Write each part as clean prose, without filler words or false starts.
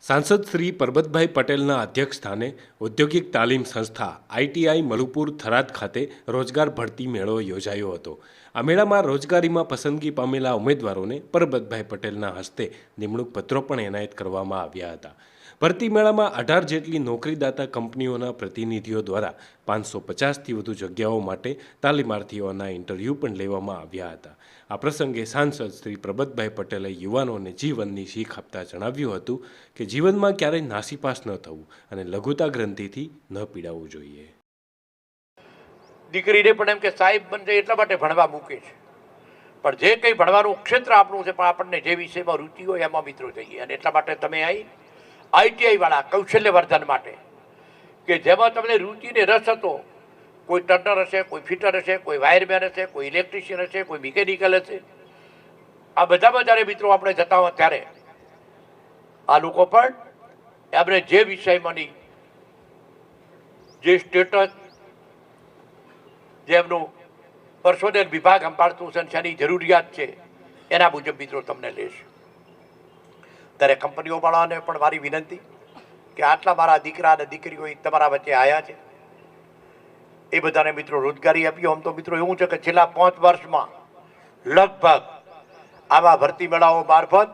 સાંસદ શ્રી પરબતભાઈ પટેલના અધ્યક્ષસ્થાને ઔદ્યોગિક તાલીમ સંસ્થા આઈટીઆઈ મલુપુર થરાદ ખાતે રોજગાર ભરતી મેળો યોજાયો હતો। આ મેળામાં રોજગારીમાં પસંદગી પામેલા ઉમેદવારોને પરબતભાઈ પટેલના હસ્તે નિમણૂક પત્રો પણ એનાયત કરવામાં આવ્યા હતા। ભરતી મેળામાં 18 જેટલી નોકરીદાતા કંપનીઓના પ્રતિનિધિઓ દ્વારા 550થી વધુ જગ્યાઓ માટે તાલીમાર્થીઓના ઇન્ટરવ્યૂ પણ લેવામાં આવ્યા હતા। આ પ્રસંગે સાંસદ શ્રી પરબતભાઈ પટેલે યુવાનોને જીવનની શીખ આપતા જણાવ્યું હતું કે જીવનમાં ક્યારેય નાસીપાસ ન થવું અને લઘુતા ગ્રંથિથી ન પીડાવવું જોઈએ। દીકરીને પણ એમ કે સાહેબ બનજે એટલા માટે ભણવા મૂકે છે, પણ જે કંઈ ભણવાનું ક્ષેત્ર આપણું છે પણ આપણને જે વિષયમાં રુચિ હોય એમાં મિત્રો જઈએ। અને એટલા માટે તમે આઈટીઆઈ વાળા કૌશલ્યવર્ધન માટે કે જેમાં તમને રુચિને રસ હતો, કોઈ ટર્નર હશે, કોઈ ફિટર હશે, કોઈ વાયરમેન હશે, કોઈ ઇલેક્ટ્રિશિયન હશે, કોઈ મિકેનિકલ હશે, આ બધામાં જ્યારે મિત્રો આપણે જતા હોય ત્યારે આ લોકો પણ એમને જે વિષયમાંની જે સ્ટેટસ જે એમનું પર્સોનલ વિભાગ સંભાળતું છે, શેની જરૂરિયાત છે એના મુજબ મિત્રો તમને લેશે। ત્યારે કંપનીઓ વાળાને પણ મારી વિનંતી કે આટલા મારા દીકરા અને દીકરીઓ તમારા વચ્ચે આવ્યા છે, એ બધાને મિત્રો રોજગારી આપી। આમ તો મિત્રો એવું છે કે છેલ્લા 5 વર્ષમાં લગભગ આવા ભરતી મેળાઓ મારફત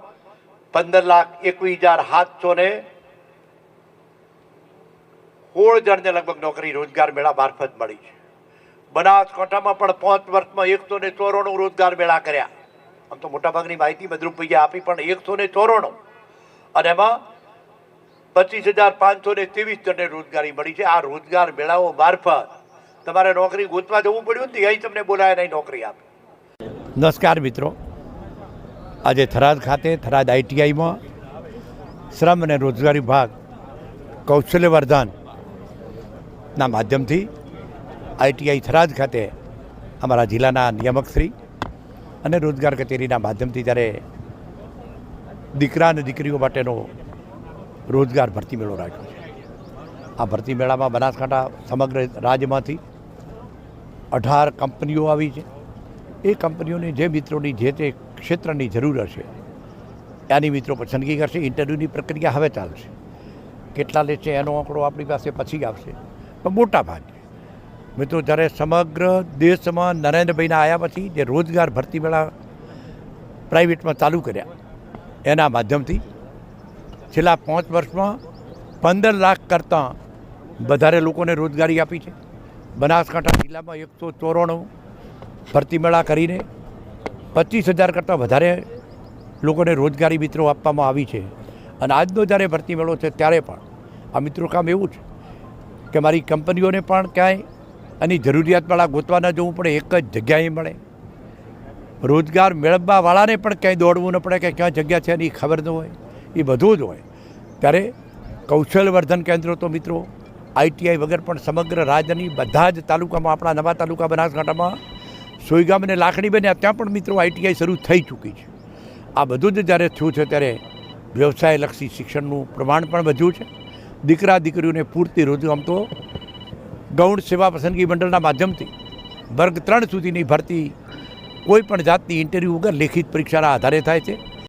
15,21,716 જણને લગભગ નોકરી રોજગાર મેળા મારફત મળી છે। બનાસકાંઠામાં પણ 5 વર્ષમાં 194 રોજગાર મેળા કર્યા। આમ તો મોટાભાગની માહિતી મધુરૂપભાઈએ આપી, પણ 194 અને એમાં 25,523 જણને રોજગારી મળી છે। આ રોજગાર મેળાઓ મારફત તમારે નોકરી ગોતવા જવું પડ્યું ને અહીં તમને બોલાય નહીં નોકરી આપે। નમસ્કાર મિત્રો, આજે થરાદ ખાતે થરાદ આઈટીઆઈમાં શ્રમ અને રોજગારી વિભાગ કૌશલ્યવર્ધનના માધ્યમથી આઈટીઆઈ થરાદ ખાતે અમારા જિલ્લાના નિયામકશ્રી અને રોજગાર કચેરીના માધ્યમથી જ્યારે દીકરા અને દીકરીઓ માટેનો રોજગાર ભરતી મેળો રાખ્યો છે। આ ભરતી મેળામાં બનાસકાંઠા સમગ્ર રાજ્યમાંથી 18 કંપનીઓ આવી છે। એ કંપનીઓની જે મિત્રોની જે તે ક્ષેત્રની જરૂર હશે એની મિત્રો પસંદગી કરશે। ઇન્ટરવ્યૂની પ્રક્રિયા હવે ચાલશે, કેટલા લે છે એનો આંકડો આપણી પાસે પછી આવશે, પણ મોટા ભાગે મિત્રો જ્યારે સમગ્ર દેશમાં નરેન્દ્રભાઈના આવ્યા પછી જે રોજગાર ભરતી મેળા પ્રાઇવેટમાં ચાલુ કર્યા એના માધ્યમથી છેલ્લા 5 વર્ષમાં 15 લાખ કરતાં વધારે લોકોને રોજગારી આપી છે। બનાસકાંઠા જિલ્લામાં 194 ભરતી મેળા કરીને 25,000 કરતાં વધારે લોકોને રોજગારી મિત્રો આપવામાં આવી છે। અને આજનો જ્યારે ભરતી મેળો છે ત્યારે પણ આ મિત્રો કામ એવું છે કે મારી કંપનીઓને પણ ક્યાંય એની જરૂરિયાતવાળા ગોતવા ન જવું પડે, એક જ જગ્યાએ મળે। રોજગાર મેળવવાવાળાને પણ ક્યાંય દોડવું ન પડે કે ક્યાં જગ્યા છે એની ખબર ન હોય, એ બધું જ હોય। ત્યારે કૌશલ્યવર્ધન કેન્દ્રો તો મિત્રો આઈટીઆઈ વગર પણ સમગ્ર રાજ્યની બધા જ તાલુકામાં, આપણા નવા તાલુકા બનાસકાંઠામાં સોયગામ અને લાખણી બન્યા ત્યાં પણ મિત્રો આઈટીઆઈ શરૂ થઈ ચૂકી છે। આ બધું જ જ્યારે થયું છે ત્યારે વ્યવસાયલક્ષી શિક્ષણનું પ્રમાણ પણ વધ્યું છે। દીકરા દીકરીઓને પૂરતી રોજગાર, આમ તો ગૌણ સેવા પસંદગી મંડળના માધ્યમથી વર્ગ 3 સુધીની ભરતી કોઈ પણ જાતની ઇન્ટરવ્યૂ વગર લેખિત પરીક્ષાના આધારે થાય છે।